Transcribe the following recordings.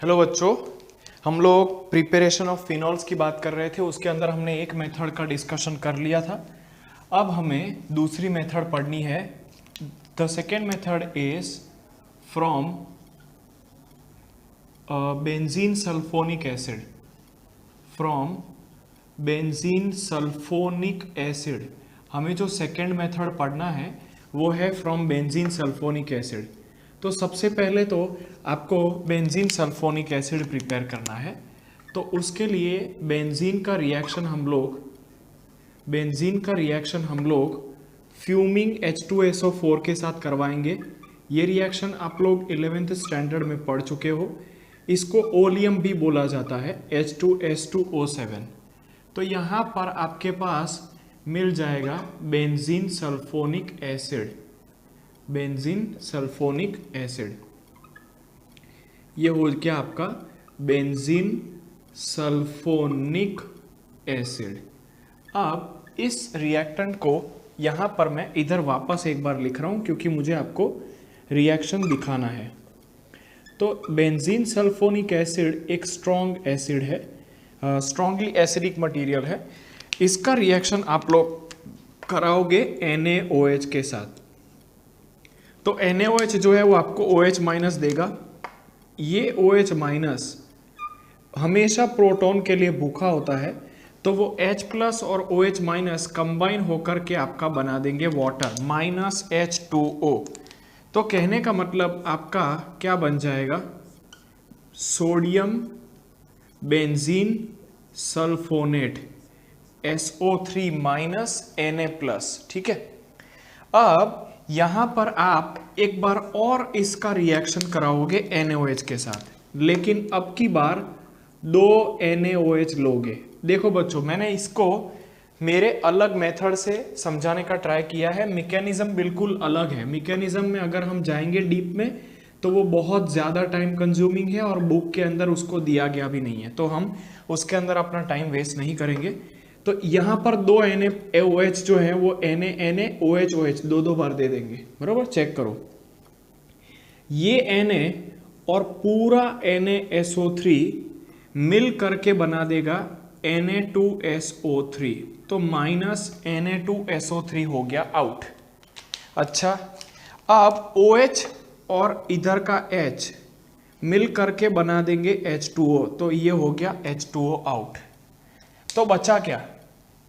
Hello बच्चों, हम लोग प्रिपरेशन ऑफ फिनॉल्स की बात कर रहे थे। उसके अंदर हमने एक मेथड का डिस्कशन कर लिया था। अब हमें दूसरी मेथड पढ़नी है। The second method is from benzene sulphonic acid. From benzene sulphonic acid हमें जो सेकेंड मेथड पढ़ना है वो है फ्रॉम बेंजीन सल्फोनिक एसिड। तो सबसे पहले तो आपको बेंजीन सल्फोनिक एसिड प्रिपेयर करना है। तो उसके लिए बेंजीन का रिएक्शन हम लोग फ्यूमिंग H2SO4 के साथ करवाएंगे। ये रिएक्शन आप लोग 11th स्टैंडर्ड में पढ़ चुके हो। इसको ओलियम भी बोला जाता है, H2S2O7। तो यहाँ पर आपके पास मिल जाएगा benzene sulphonic acid. Benzene sulphonic acid ये हो गया आपका बेंजीन सल्फोनिक एसिड। अब इस रिएक्टेंट को यहाँ पर मैं इधर वापस एक बार लिख रहा हूँ क्योंकि मुझे आपको रिएक्शन दिखाना है। तो बेंजीन सल्फोनिक एसिड एक स्ट्रॉन्ग एसिड है, स्ट्रॉन्गली एसिडिक मटेरियल है। इसका रिएक्शन आप लोग कराओगे NaOH के साथ। तो NaOH जो है वो आपको OH माइनस देगा। ये OH माइनस हमेशा प्रोटॉन के लिए भूखा होता है, तो वो H प्लस और OH माइनस कंबाइन होकर के आपका बना देंगे वाटर माइनस H2O। तो कहने का मतलब आपका क्या बन जाएगा, sodium benzene sulphonate SO3 minus Na plus. ठीक है, अब यहां पर आप एक बार और इसका रिएक्शन कराओगे NaOH के साथ, लेकिन अब की बार 2 NaOH लोगे। देखो बच्चों, मैंने इसको मेरे अलग मेथड से समझाने का ट्राई किया है। मैकेनिज्म बिल्कुल अलग है। मैकेनिज्म में अगर हम जाएंगे डीप में तो वो बहुत ज़्यादा टाइम कंज्यूमिंग है और बुक के अंदर उसको दिया गया भी नहीं है, तो हम उसके अंदर अपना टाइम वेस्ट नहीं करेंगे। तो यहाँ पर 2 NaOH जो है वो NaOH दो बार दे देंगे। बराबर, चेक करो, ये Na और पूरा NaSO3 मिल करके बना देगा Na2SO3। तो माइनस Na2SO3 हो गया आउट। अच्छा, अब OH और इधर का H मिल करके बना देंगे H2O, तो ये हो गया H2O आउट। तो बचा क्या,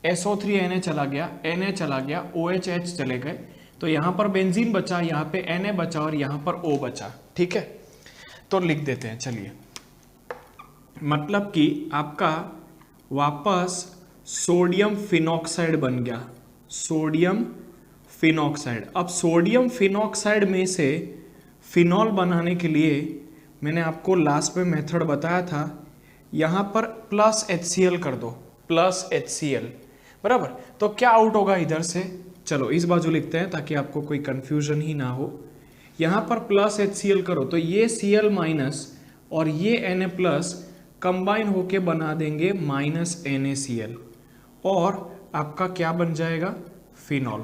SO3 Na चला गया, Na चला गया, OH H चले गए, तो यहां पर बेंजीन बचा, यहां पे Na बचा और यहां पर O बचा। ठीक है, तो लिख देते हैं। चलिए, मतलब कि आपका वापस सोडियम फिनॉक्साइड बन गया, सोडियम फिनॉक्साइड। अब सोडियम फिनॉक्साइड में से फिनॉल बनाने के लिए मैंने आपको लास्ट में मेथड बताया था, यहां पर प्लस HCl कर दो, प्लस HCl। बराबर, तो क्या आउट होगा इधर से, चलो इस बाजू लिखते हैं ताकि आपको कोई कंफ्यूजन ही ना हो। यहां पर प्लस HCl करो तो ये Cl माइनस और ये Na प्लस कंबाइन होके बना देंगे माइनस NaCl, और आपका क्या बन जाएगा, फिनॉल।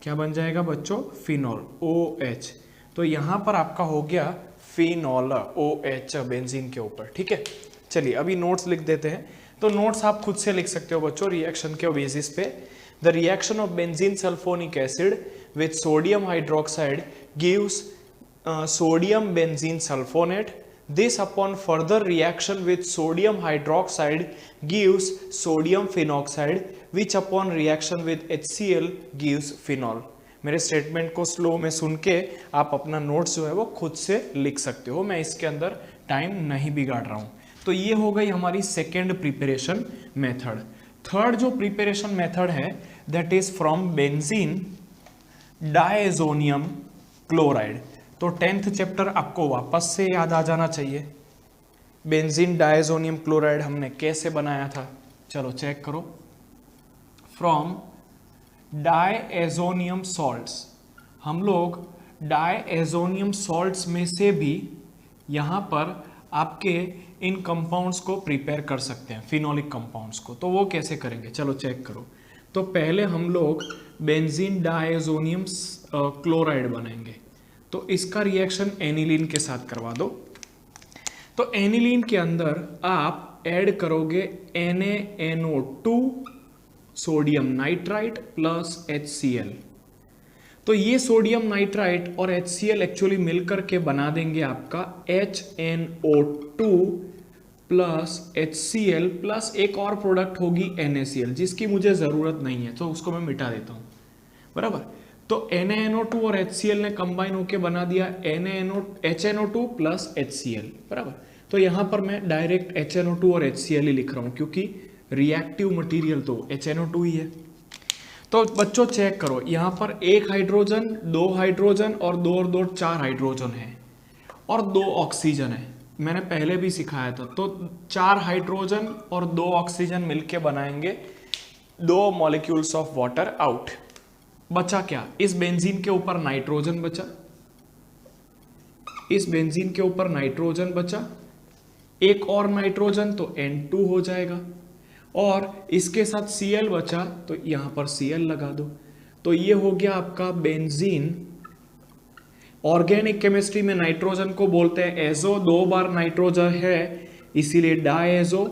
क्या बन जाएगा बच्चों, फिनॉल OH। तो यहां पर आपका हो गया फिनॉल OH बेंजीन के ऊपर। ठीक है, चलिए अभी नोट्स लिख देते हैं। तो नोट्स आप खुद से लिख सकते हो बच्चों रिएक्शन के बेसिस पे। The reaction of benzene sulphonic acid with sodium hydroxide gives sodium benzene sulphonate. This upon further reaction with sodium hydroxide gives sodium phenoxide, which upon reaction with HCl gives phenol. मेरे statement को slow में सुन के आप अपना notes जो है वो खुद से लिख सकते हो, मैं इसके अंदर टाइम नहीं बिगाड़ रहा हूँ। तो ये हो गई हमारी सेकेंड प्रिपरेशन मेथड। थर्ड जो प्रिपरेशन मेथड है that is from benzene diazonium chloride. तो 10th चैप्टर आपको वापस से याद आ जाना चाहिए। बेंजीन डायजोनियम क्लोराइड हमने कैसे बनाया था, चलो चेक करो। फ्रॉम डायएजोनियम सॉल्ट्स, हम लोग डायएजोनियम सॉल्ट्स में से भी यहाँ पर आपके इन कंपाउंड्स को प्रिपेयर कर सकते हैं, फिनोलिक कंपाउंड्स को। तो वो कैसे करेंगे, चलो चेक करो। तो पहले हम लोग बेंजीन डायएजोनियम क्लोराइड बनाएंगे। तो इसका रिएक्शन एनिलीन के साथ करवा दो। तो एनिलीन के अंदर आप ऐड करोगे NaNO2 sodium nitrite plus HCl। तो ये सोडियम नाइट्राइट और HCl एक्चुअली मिलकर के बना देंगे आपका HNO2 प्लस HCl प्लस एक और प्रोडक्ट होगी NaCl, जिसकी मुझे जरूरत नहीं है तो उसको मैं मिटा देता हूं, बराबर। तो NaNO2 और HCl ने कंबाइन होके बना दिया HNO2 प्लस HCl, बराबर। तो यहां पर मैं डायरेक्ट HNO2 और HCl ही लिख रहा हूं क्योंकि रिएक्टिव मटेरियल तो HNO2 ही है। तो बच्चों चेक करो, यहां पर एक हाइड्रोजन, दो हाइड्रोजन और दो चार हाइड्रोजन है और दो ऑक्सीजन है। मैंने पहले भी सिखाया था। तो 4 हाइड्रोजन और 2 ऑक्सीजन मिलके बनाएंगे 2 मॉलिक्यूल्स ऑफ वाटर आउट। बचा क्या? इस बेंजीन के ऊपर नाइट्रोजन बचा, इस बेंजीन के ऊपर नाइट्रोजन बचा, एक और नाइट्रोजन तो N2 हो जाएगा और इसके साथ Cl बचा तो यहां पर Cl लगा दो। तो ये हो गया आपका बेंजीन। ऑर्गेनिक केमिस्ट्री में नाइट्रोजन को बोलते हैं एजो, 2 बार नाइट्रोजन है इसीलिए डायएजो।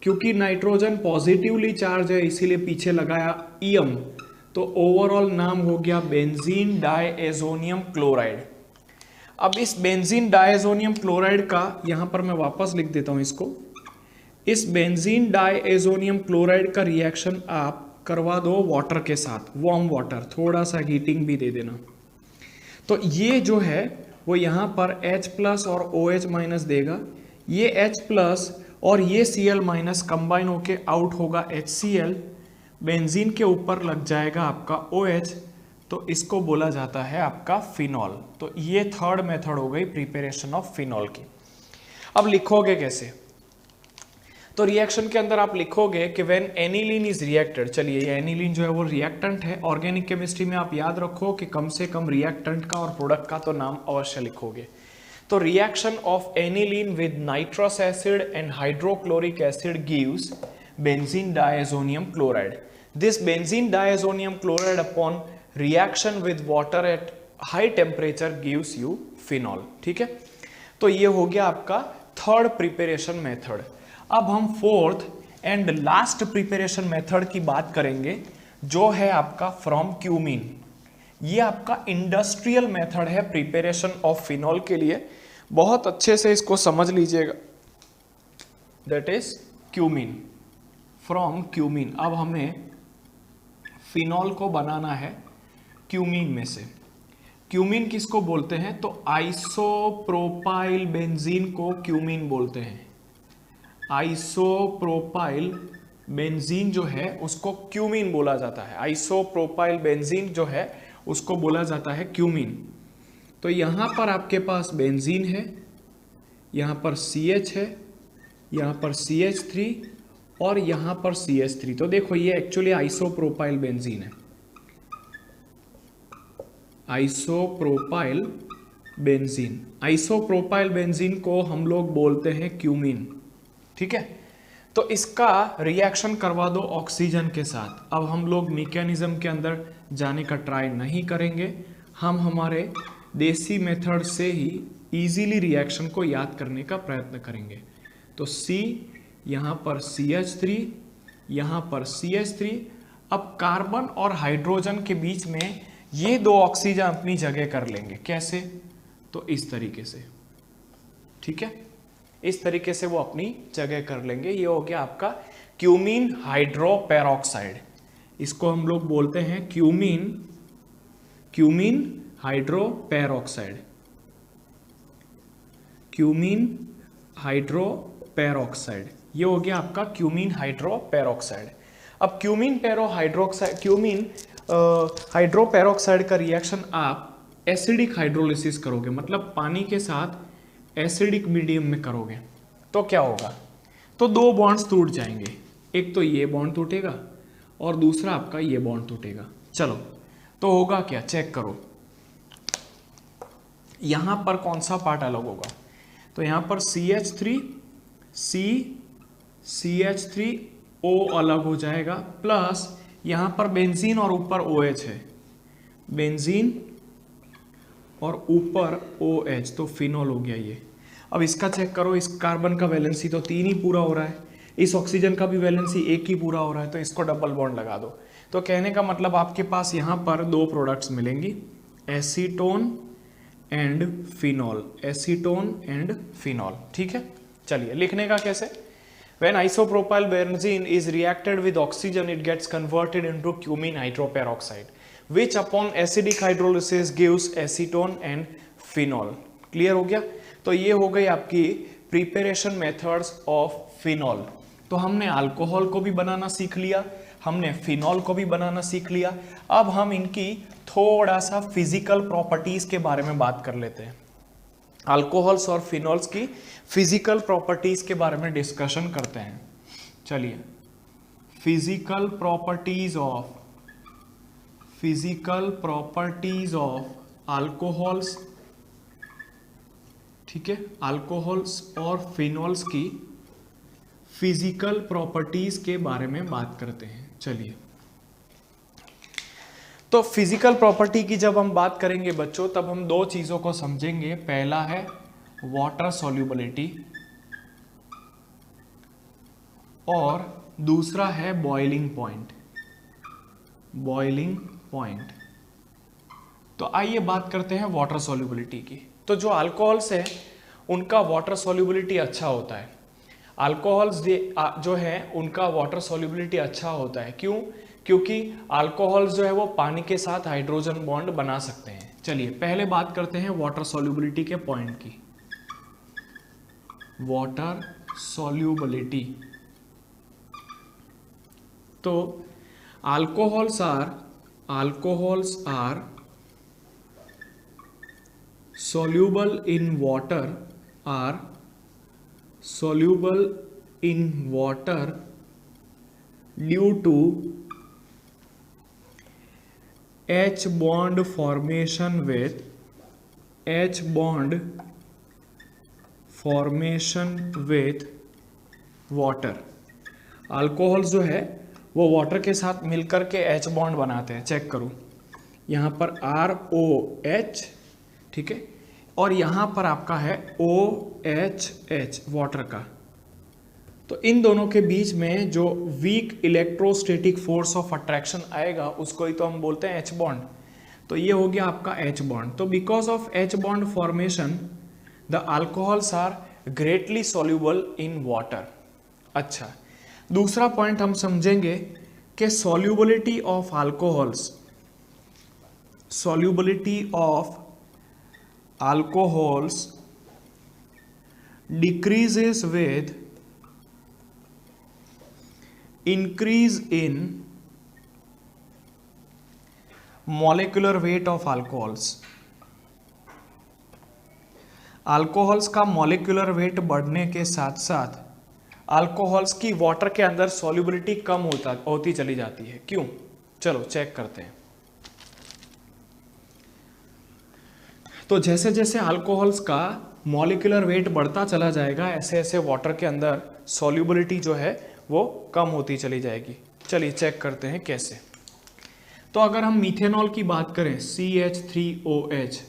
क्योंकि नाइट्रोजन पॉजिटिवली चार्ज है इसीलिए पीछे लगाया ईएम, तो ओवरऑल नाम हो गया बेंजीन डायएजोनियम क्लोराइड। अब इस बेंजीन डायएजोनियम क्लोराइड का यहां पर मैं वापस लिख देता हूं इसको। इस बेंजीन डायएजोनियम क्लोराइड का रिएक्शन आप करवा दो वाटर के साथ, वार्म वाटर, थोड़ा सा हीटिंग भी दे देना। तो ये जो है वो यहाँ पर H प्लस और OH माइनस देगा, ये H प्लस और ये Cl माइनस कंबाइन होके आउट होगा HCl, बेंजीन के ऊपर लग जाएगा आपका OH, तो इसको बोला जाता है आपका फिनॉल। तो ये थर्ड मेथड हो गई प्रिपरेशन ऑफ फिनॉल की। अब लिखोगे कैसे? तो रिएक्शन के अंदर आप लिखोगे कि व्हेन एनिलीन इज रिएक्टेड। चलिए ये एनिलीन जो है वो रिएक्टेंट है। ऑर्गेनिक केमिस्ट्री में आप याद रखो कि कम से कम रिएक्टेंट का और प्रोडक्ट का तो नाम अवश्य लिखोगे। तो reaction of aniline with nitrous acid and hydrochloric acid gives benzene diazonium chloride. This benzene diazonium chloride upon reaction with water at high temperature gives you phenol. ठीक है, तो ये हो गया आपका थर्ड प्रिपरेशन मेथड। अब हम fourth and last preparation method की बात करेंगे जो है आपका फ्रॉम क्यूमीन। ये आपका इंडस्ट्रियल मेथड है प्रिपरेशन ऑफ फिनॉल के लिए, बहुत अच्छे से इसको समझ लीजिएगा। That is cumene, from cumene. अब हमें फिनॉल को बनाना है क्यूमीन में से। क्यूमीन किसको बोलते हैं? तो आइसोप्रोपाइल बेंजीन को क्यूमीन बोलते हैं। आइसोप्रोपाइल बेंजीन जो है उसको क्यूमीन बोला जाता है। आइसोप्रोपाइल बेंजीन जो है उसको बोला जाता है क्यूमीन। तो यहां पर आपके पास बेंजीन है, यहां पर CH है, यहां पर CH3 और यहां पर CH3। तो देखो ये एक्चुअली आइसोप्रोपाइल बेंजीन है, आइसोप्रोपाइल बेंजीन। आइसोप्रोपाइल बेंजीन को हम लोग बोलते हैं क्यूमीन। ठीक है, तो इसका रिएक्शन करवा दो ऑक्सीजन के साथ। अब हम लोग मैकेनिज्म के अंदर जाने का ट्राई नहीं करेंगे, हम हमारे देसी मेथड से ही इजीली रिएक्शन को याद करने का प्रयत्न करेंगे। तो C, यहाँ पर CH3, यहाँ पर CH3। अब कार्बन और हाइड्रोजन के बीच में ये 2 ऑक्सीजन अपनी जगह कर लेंगे। कैसे? तो इस तरीके से। ठीक है, इस तरीके से वो अपनी जगह कर लेंगे। ये हो गया आपका क्यूमीन हाइड्रोपेरोक्साइड। इसको हम लोग बोलते हैं क्यूमीन हाइड्रोपेरोक्साइड, क्यूमीन हाइड्रोपेरोक्साइड। ये हो गया आपका क्यूमीन हाइड्रोपेरोक्साइड। अब क्यूमीन हाइड्रोपेरोक्साइड का रिएक्शन आप एसिडिक हाइड्रोलिसिस करोगे, मतलब पानी के साथ एसिडिक मीडियम में करोगे। तो क्या होगा? तो 2 बॉन्ड्स टूट जाएंगे, एक तो ये बॉन्ड टूटेगा और दूसरा आपका ये बॉन्ड टूटेगा। चलो तो होगा क्या, चेक करो। यहां पर कौन सा पार्ट अलग होगा? तो यहां पर CH3 CH3O अलग हो जाएगा, प्लस यहां पर बेंजीन और ऊपर OH है, बेंजीन और ऊपर OH, तो फिनॉल हो गया ये। अब इसका चेक करो, इस कार्बन का वैलेंसी तो 3 ही पूरा हो रहा है, इस ऑक्सीजन का भी वैलेंसी 1 ही पूरा हो रहा है, तो इसको डबल बॉन्ड लगा दो। तो कहने का मतलब आपके पास यहाँ पर 2 प्रोडक्ट्स मिलेंगी, acetone and phenol, acetone and phenol. ठीक है, चलिए लिखने का कैसे। When isopropyl benzene is reacted with oxygen, it gets converted into cumene hydroperoxide, which upon acidic hydrolysis gives acetone and phenol. Clear हो गया। तो ये हो गई आपकी प्रिपरेशन मेथड्स ऑफ फिनॉल। तो हमने अल्कोहल को भी बनाना सीख लिया, हमने फिनॉल को भी बनाना सीख लिया। अब हम इनकी थोड़ा सा फिजिकल प्रॉपर्टीज के बारे में बात कर लेते हैं। अल्कोहल्स और फिनॉल्स की फिजिकल प्रॉपर्टीज के बारे में डिस्कशन करते हैं। चलिए, फिजिकल प्रॉपर्टीज ऑफ अल्कोहल्स, ठीक है, अल्कोहल्स और फिनॉल्स की फिजिकल प्रॉपर्टीज के बारे में बात करते हैं। चलिए, तो फिजिकल प्रॉपर्टी की जब हम बात करेंगे बच्चों, तब हम 2 चीजों को समझेंगे। पहला है वाटर सॉल्युबिलिटी और दूसरा है बॉइलिंग पॉइंट। तो आइए बात करते हैं वाटर सॉल्युबिलिटी की। तो जो अल्कोहल्स है उनका वाटर सॉल्युबिलिटी अच्छा होता है। अल्कोहल्स जो है उनका वाटर सॉल्युबिलिटी अच्छा होता है। क्यों? क्योंकि अल्कोहल्स जो है वो पानी के साथ हाइड्रोजन बॉन्ड बना सकते हैं। चलिए पहले बात करते हैं वाटर सॉल्युबिलिटी के पॉइंट की। वाटर सॉल्युबिलिटी, तो alcohols are soluble in water due to H bond formation with water। Alcohols जो है वो वाटर के साथ मिलकर के H बॉन्ड बनाते हैं। चेक करो, यहाँ पर ROH, ठीक है, और यहाँ पर आपका है OHH वाटर का। तो इन दोनों के बीच में जो weak electrostatic force of attraction आएगा उसको ही तो हम बोलते हैं H बॉन्ड। तो ये हो गया आपका H बॉन्ड। तो because of H bond formation the alcohols are greatly soluble in water. अच्छा, दूसरा पॉइंट हम समझेंगे कि solubility of alcohols decreases with increase in molecular weight of alcohols। Alcohols का मॉलिक्यूलर वेट बढ़ने के साथ साथ अल्कोहल्स की वाटर के अंदर सॉल्युबिलिटी कम होती चली जाती है। क्यों? चलो चेक करते हैं। तो जैसे जैसे अल्कोहल्स का मॉलिक्यूलर वेट बढ़ता चला जाएगा, ऐसे ऐसे वाटर के अंदर सॉल्युबिलिटी जो है वो कम होती चली जाएगी। चलिए चेक करते हैं कैसे। तो अगर हम मीथेनॉल की बात करें, CH3OH,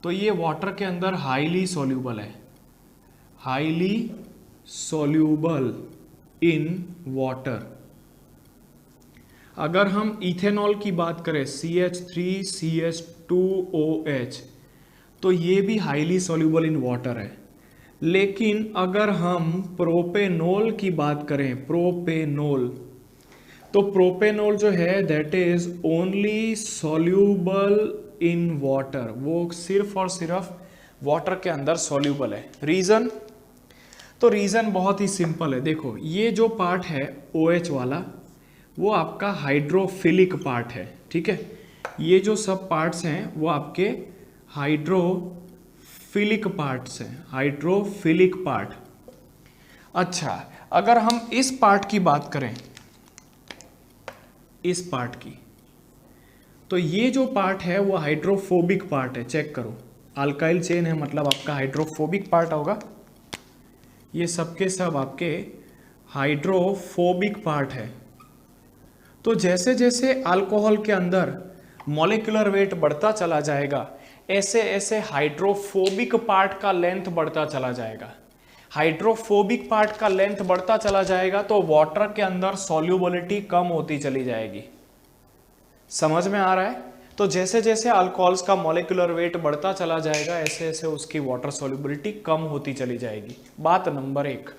तो ये वाटर के अंदर हाईली सॉल्यूबल है, हाईली सॉल्यूबल इन वाटर। अगर हम इथेनॉल की बात करें, CH3CH2OH, तो ये भी हाईली सॉल्यूबल इन वाटर है। लेकिन अगर हम प्रोपेनॉल की बात करें, तो प्रोपेनॉल जो है that is only soluble in water, वो सिर्फ और सिर्फ वाटर के अंदर सॉल्यूबल है। रीजन? तो रीजन बहुत ही सिंपल है। देखो, ये जो पार्ट है OH वाला, वो आपका हाइड्रोफिलिक पार्ट है, ठीक है। ये जो सब पार्ट्स हैं वो आपके हाइड्रोफिलिक पार्ट्स हैं, हाइड्रोफिलिक पार्ट। अच्छा, अगर हम इस पार्ट की बात करें, इस पार्ट की, तो ये जो पार्ट है वो हाइड्रोफोबिक पार्ट है। चेक करो, अल्काइल चेन है, मतलब आपका हाइड्रोफोबिक पार्ट होगा। ये सब के सब आपके हाइड्रोफोबिक पार्ट है। तो जैसे जैसे अल्कोहल के अंदर मॉलिक्यूलर वेट बढ़ता चला जाएगा, ऐसे ऐसे हाइड्रोफोबिक पार्ट का लेंथ बढ़ता चला जाएगा। हाइड्रोफोबिक पार्ट का लेंथ बढ़ता चला जाएगा तो वाटर के अंदर सॉल्युबिलिटी कम होती चली जाएगी। समझ में आ रहा है? तो जैसे जैसे अल्कोहल्स का मॉलिक्यूलर वेट बढ़ता चला जाएगा ऐसे ऐसे उसकी वाटर सॉल्युबिलिटी कम होती चली जाएगी। बात नंबर 1।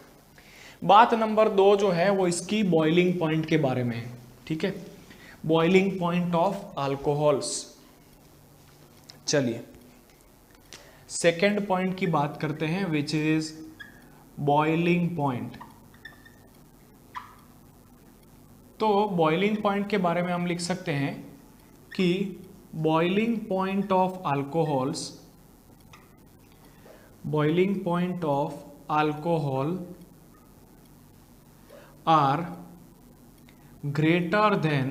बात नंबर 2 जो है वो इसकी बॉइलिंग पॉइंट के बारे में है। ठीक है, बॉइलिंग पॉइंट ऑफ अल्कोहल्स। चलिए सेकेंड पॉइंट की बात करते हैं विच इज बॉइलिंग पॉइंट। तो बॉइलिंग पॉइंट के बारे में हम लिख सकते हैं कि boiling point of alcohols, boiling point of alcohol are greater than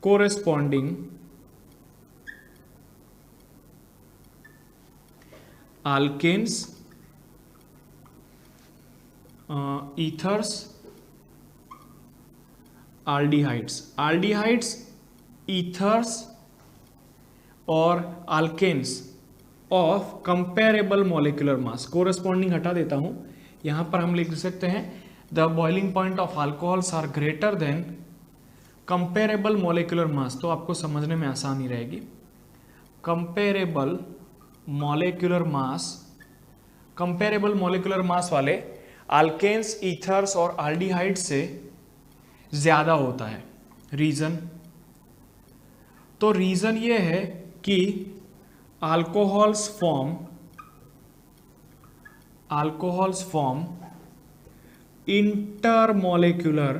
corresponding alkanes, ethers, aldehydes, ethers और alkanes of comparable molecular mass. Corresponding हटा देता हूं, यहां पर हम लिख सकते हैं the boiling point of alcohols are greater then comparable molecular मास। तो आपको समझने में आसानी रहेगी। कंपेरेबल मॉलिक्यूलर मास, कंपेरेबल मॉलिक्यूलर मास वाले अल्केन्स, ईथर्स और एल्डिहाइड से ज्यादा होता है। रीजन, तो रीजन ये है कि alcohols form intermolecular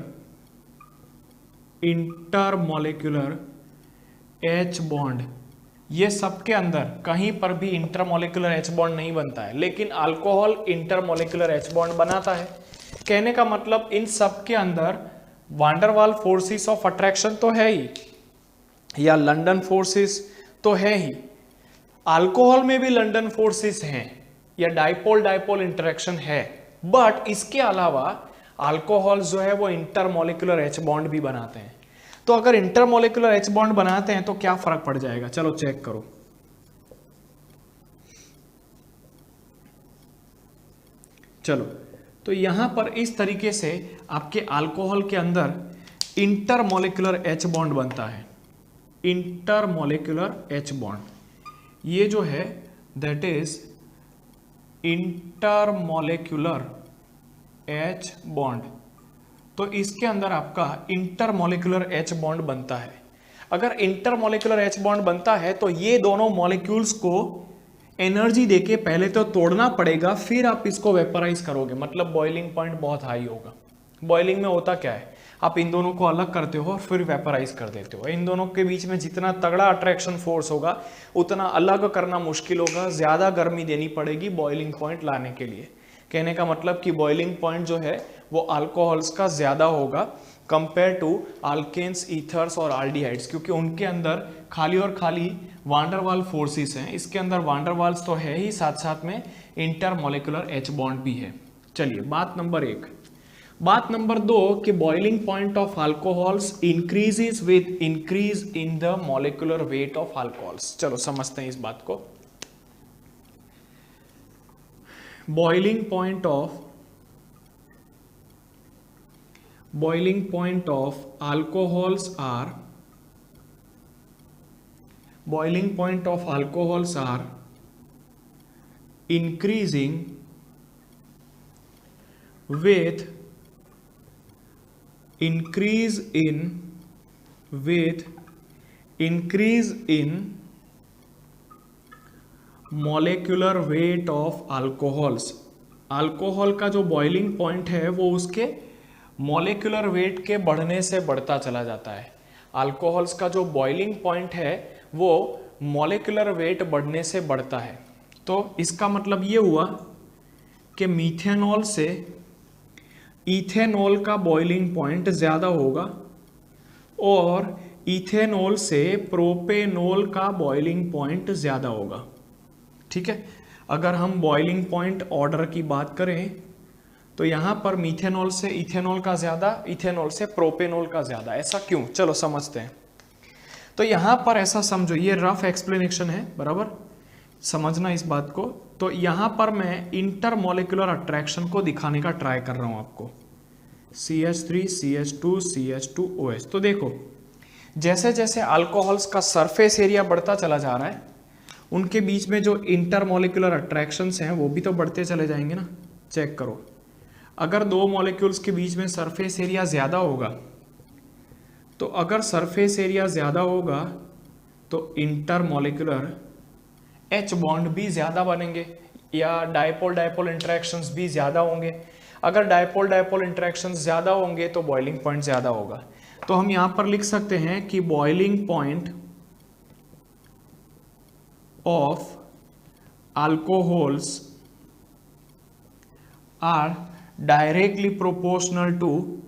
H bond। ये सबके अंदर कहीं पर भी इंटरमोलिकुलर H बॉन्ड नहीं बनता है, लेकिन अल्कोहल इंटरमोलिकुलर H बॉन्ड बनाता है। कहने का मतलब इन सबके अंदर वांडरवाल फोर्सेस ऑफ अट्रैक्शन तो है ही, या लंदन फोर्सेस तो है ही। अल्कोहल में भी लंदन फोर्सेस हैं या डाइपोल डाइपोल इंटरेक्शन है, बट इसके अलावा अल्कोहल जो है वो इंटरमोलिकुलर एच बॉन्ड भी बनाते हैं। तो अगर इंटरमोलिकुलर एच बॉन्ड बनाते हैं तो क्या फर्क पड़ जाएगा, चलो चेक करो। चलो तो यहां पर इस तरीके से आपके अल्कोहल के अंदर इंटरमोलिकुलर एच बॉन्ड बनता है। इंटरमोलिकुलर एच बॉन्ड ये जो है that is intermolecular H bond. तो इसके अंदर आपका इंटरमोलिकुलर एच बॉन्ड बनता है। अगर इंटरमोलिकुलर एच बॉन्ड बनता है तो ये दोनों मॉलिक्यूल्स को एनर्जी देके पहले तो तोड़ना पड़ेगा, फिर आप इसको वेपराइज करोगे, मतलब बॉइलिंग पॉइंट बहुत हाई होगा। बॉइलिंग में होता क्या है, आप इन दोनों को अलग करते हो और फिर वेपराइज कर देते हो। इन दोनों के बीच में जितना तगड़ा अट्रैक्शन फोर्स होगा उतना अलग करना मुश्किल होगा, ज्यादा गर्मी देनी पड़ेगी बॉइलिंग पॉइंट लाने के लिए। कहने का मतलब कि बॉइलिंग पॉइंट जो है वो अल्कोहल्स का ज्यादा होगा कंपेयर टू अल्केन्स, ईथर्स और एल्डिहाइड्स, क्योंकि उनके अंदर खाली और खाली वांडरवाल फोर्सेस हैं। इसके अंदर वांडरवाल्स तो है ही, साथ साथ में इंटरमोलिकुलर एच बॉन्ड भी है। चलिए बात नंबर 1। बात नंबर 2 कि boiling point of alcohols increases with increase in the molecular weight of alcohols. चलो समझते हैं इस बात को। Boiling point of alcohols are increasing with increase in molecular weight of alcohols। Alcohol का जो बॉइलिंग पॉइंट है वो उसके मॉलिक्यूलर वेट के बढ़ने से बढ़ता चला जाता है। अल्कोहल्स का जो बॉइलिंग पॉइंट है वो मॉलिक्यूलर वेट बढ़ने से बढ़ता है। तो इसका मतलब ये हुआ कि मीथेनॉल से इथेनॉल का बॉइलिंग पॉइंट ज़्यादा होगा और इथेनॉल से प्रोपेनॉल का बॉइलिंग पॉइंट ज़्यादा होगा। ठीक है, अगर हम बॉइलिंग पॉइंट ऑर्डर की बात करें तो यहां पर मीथेनॉल से इथेनॉल का ज्यादा, इथेनॉल से प्रोपेनॉल का ज्यादा। ऐसा क्यों, चलो समझते हैं। तो यहां पर ऐसा समझो, ये रफ एक्सप्लेनेशन है, बराबर समझना इस बात को। तो यहां पर मैं इंटरमोलिकुलर अट्रैक्शन को दिखाने का ट्राई कर रहा हूं आपको। CH3 CH2 CH2OH। तो देखो जैसे जैसे अल्कोहल्स का सरफेस एरिया बढ़ता चला जा रहा है, उनके बीच में जो इंटरमोलिकुलर अट्रैक्शंस हैं वो भी तो बढ़ते चले जाएंगे ना। चेक करो, अगर दो मॉलिक्यूल्स के बीच में सरफेस एरिया ज़्यादा होगा, तो अगर सरफेस एरिया ज़्यादा होगा तो इंटरमोलिकुलर H बॉन्ड भी ज़्यादा बनेंगे या डायपोल डायपोल इंटरेक्शंस भी ज़्यादा होंगे। अगर डायपोल डायपोल इंटरेक्शंस ज़्यादा होंगे तो बॉइलिंग पॉइंट ज़्यादा होगा। तो हम यहाँ पर लिख सकते हैं कि boiling point of alcohols are directly proportional to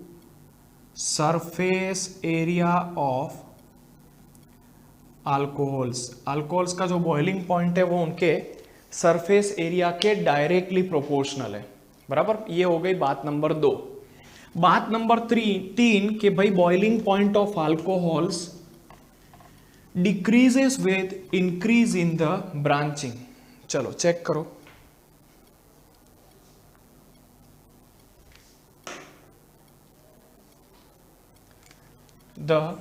surface area of alcohols. Alcohols का जो बॉइलिंग पॉइंट है वो उनके सरफेस एरिया के डायरेक्टली प्रोपोर्शनल है, बराबर। ये हो गई बात नंबर 2। बात नंबर 3 कि भाई boiling point of alcohols decreases with increase in the branching. चलो चेक करो, the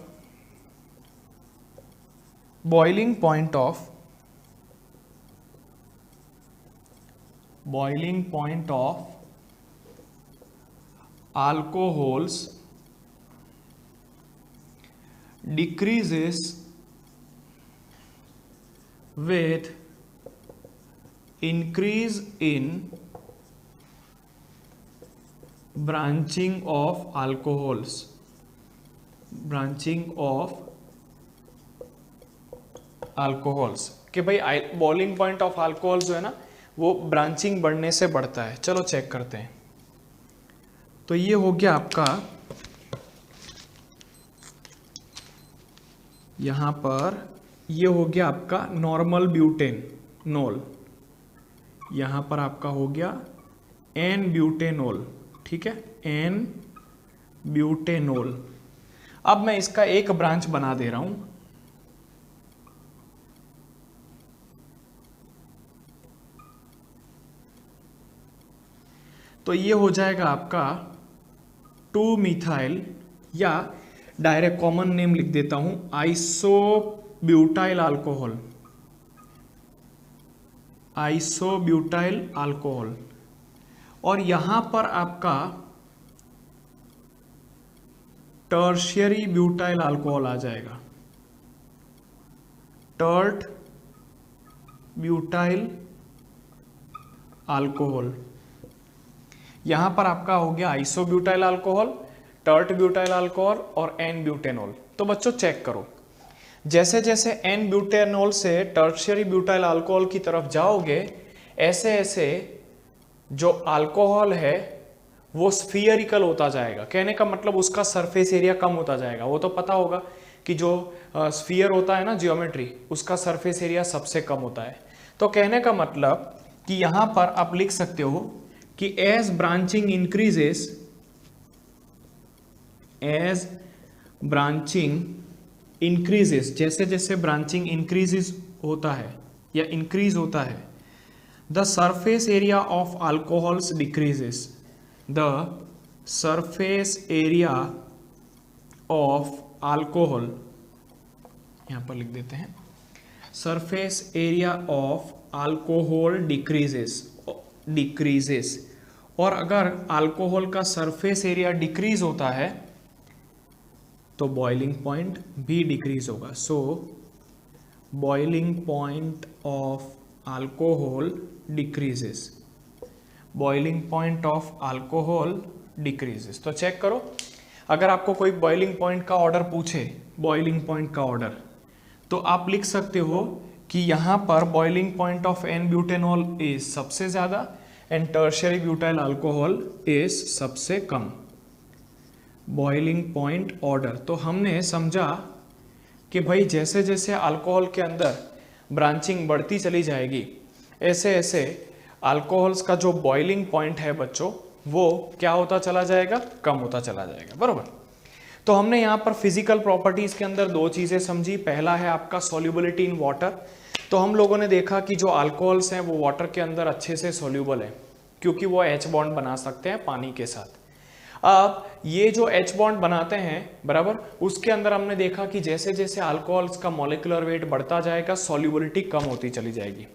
boiling point of alcohols decreases with increase in branching of alcohols, कि भाई बॉइलिंग पॉइंट ऑफ अल्कोहल जो है ना वो ब्रांचिंग बढ़ने से बढ़ता है। चलो चेक करते हैं। तो ये हो गया आपका, यहां पर ये हो गया आपका नॉर्मल ब्यूटेनॉल, यहां पर आपका हो गया एन ब्यूटेनॉल, ठीक है, एन ब्यूटेनॉल। अब मैं इसका एक ब्रांच बना दे रहा हूं। तो ये हो जाएगा आपका 2-मिथाइल, या डायरेक्ट कॉमन नेम लिख देता हूं आइसोब्यूटाइल अल्कोहल, और यहां पर आपका टर्शियरी ब्यूटाइल अल्कोहल आ जाएगा, टर्ट ब्यूटाइल अल्कोहल। यहां पर आपका हो गया isobutyl alcohol, tert butyl alcohol और एन ब्यूटेनॉल। तो बच्चों चेक करो, जैसे जैसे एन ब्यूटेनॉल से टर्शियरी ब्यूटाइल अल्कोहल की तरफ जाओगे, ऐसे ऐसे जो अल्कोहल है वो स्फीयरिकल होता जाएगा। कहने का मतलब उसका सरफेस एरिया कम होता जाएगा। वो तो पता होगा कि जो स्फीयर होता है ना, जियोमेट्री, उसका सरफेस एरिया सबसे कम होता है। तो कहने का मतलब कि यहां पर आप लिख सकते हो कि एज ब्रांचिंग इंक्रीजेस, जैसे जैसे ब्रांचिंग इंक्रीजेस होता है या इंक्रीज होता है, the surface area of alcohols decreases, the surface area of alcohol, यहां पर लिख देते हैं surface area of alcohol decreases. और अगर अल्कोहल का सरफेस एरिया डिक्रीज होता है तो बॉइलिंग पॉइंट भी डिक्रीज होगा। So boiling point of alcohol decreases, boiling point of alcohol decreases. तो चेक करो, अगर आपको कोई बॉइलिंग पॉइंट का ऑर्डर पूछे, बॉइलिंग पॉइंट का ऑर्डर, तो आप लिख सकते हो कि यहां पर boiling point of n butanol is सबसे ज्यादा and tertiary butyl alcohol is सबसे कम। बॉइलिंग पॉइंट ऑर्डर, तो हमने समझा कि भाई जैसे जैसे अल्कोहल के अंदर ब्रांचिंग बढ़ती चली जाएगी, ऐसे ऐसे अल्कोहल्स का जो बॉइलिंग पॉइंट है बच्चों वो क्या होता चला जाएगा, कम होता चला जाएगा, बरोबर। तो हमने यहाँ पर फिजिकल प्रॉपर्टीज के अंदर दो चीजें समझी। पहला है आपका सॉल्युबिलिटी इन वाटर। तो हम लोगों ने देखा कि जो अल्कोहल्स हैं वो वाटर के अंदर अच्छे से सॉल्युबल है, क्योंकि वो H बॉन्ड बना सकते हैं पानी के साथ। अब ये जो H बॉन्ड बनाते हैं, बराबर, उसके अंदर हमने देखा कि जैसे जैसे अल्कोहल्स का मॉलिक्यूलर वेट बढ़ता जाएगा, सॉल्युबिलिटी कम होती चली जाएगी।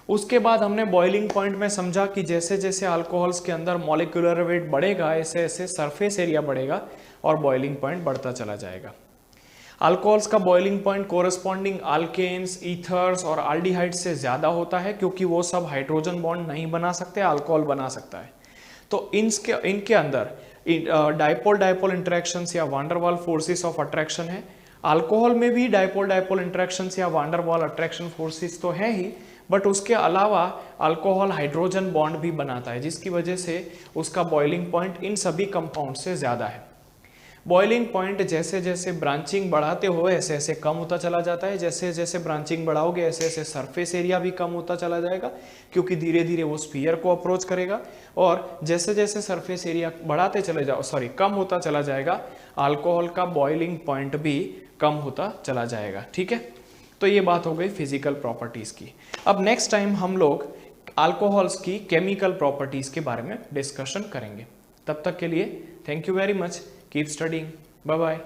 उसके बाद हमने बॉइलिंग पॉइंट में समझा कि जैसे जैसे अल्कोहल्स के अंदर मॉलिक्यूलर वेट बढ़ेगा, ऐसे ऐसे सरफेस एरिया बढ़ेगा और बॉइलिंग पॉइंट बढ़ता चला जाएगा। अल्कोहल्स का boiling point corresponding alkanes, ethers और एल्डिहाइड्स से ज्यादा होता है, क्योंकि वो सब हाइड्रोजन बॉन्ड नहीं बना सकते, अल्कोहल बना सकता है। तो इनके अंदर डाइपोल डाइपोल इंटरेक्शंस या van der Waals forces of attraction है। अल्कोहल में भी डाइपोल डाइपोल इंटरेक्शंस या van der Waals attraction forces तो है ही, बट उसके अलावा अल्कोहल हाइड्रोजन बॉन्ड भी बनाता है, जिसकी वजह से उसका बॉइलिंग पॉइंट इन सभी कंपाउंड से ज्यादा है। बॉइलिंग पॉइंट जैसे जैसे ब्रांचिंग बढ़ाते हो ऐसे ऐसे कम होता चला जाता है। जैसे जैसे ब्रांचिंग बढ़ाओगे ऐसे ऐसे सरफेस एरिया भी कम होता चला जाएगा, क्योंकि धीरे धीरे वो स्फीयर को अप्रोच करेगा। और जैसे जैसे सरफेस एरिया बढ़ाते चले जाओ, कम होता चला जाएगा, अल्कोहल का बॉइलिंग पॉइंट भी कम होता चला जाएगा। ठीक है, तो ये बात हो गई फिजिकल प्रॉपर्टीज की। अब नेक्स्ट टाइम हम लोग अल्कोहल्स की केमिकल प्रॉपर्टीज के बारे में डिस्कशन करेंगे। तब तक के लिए thank you very much, keep studying, bye bye.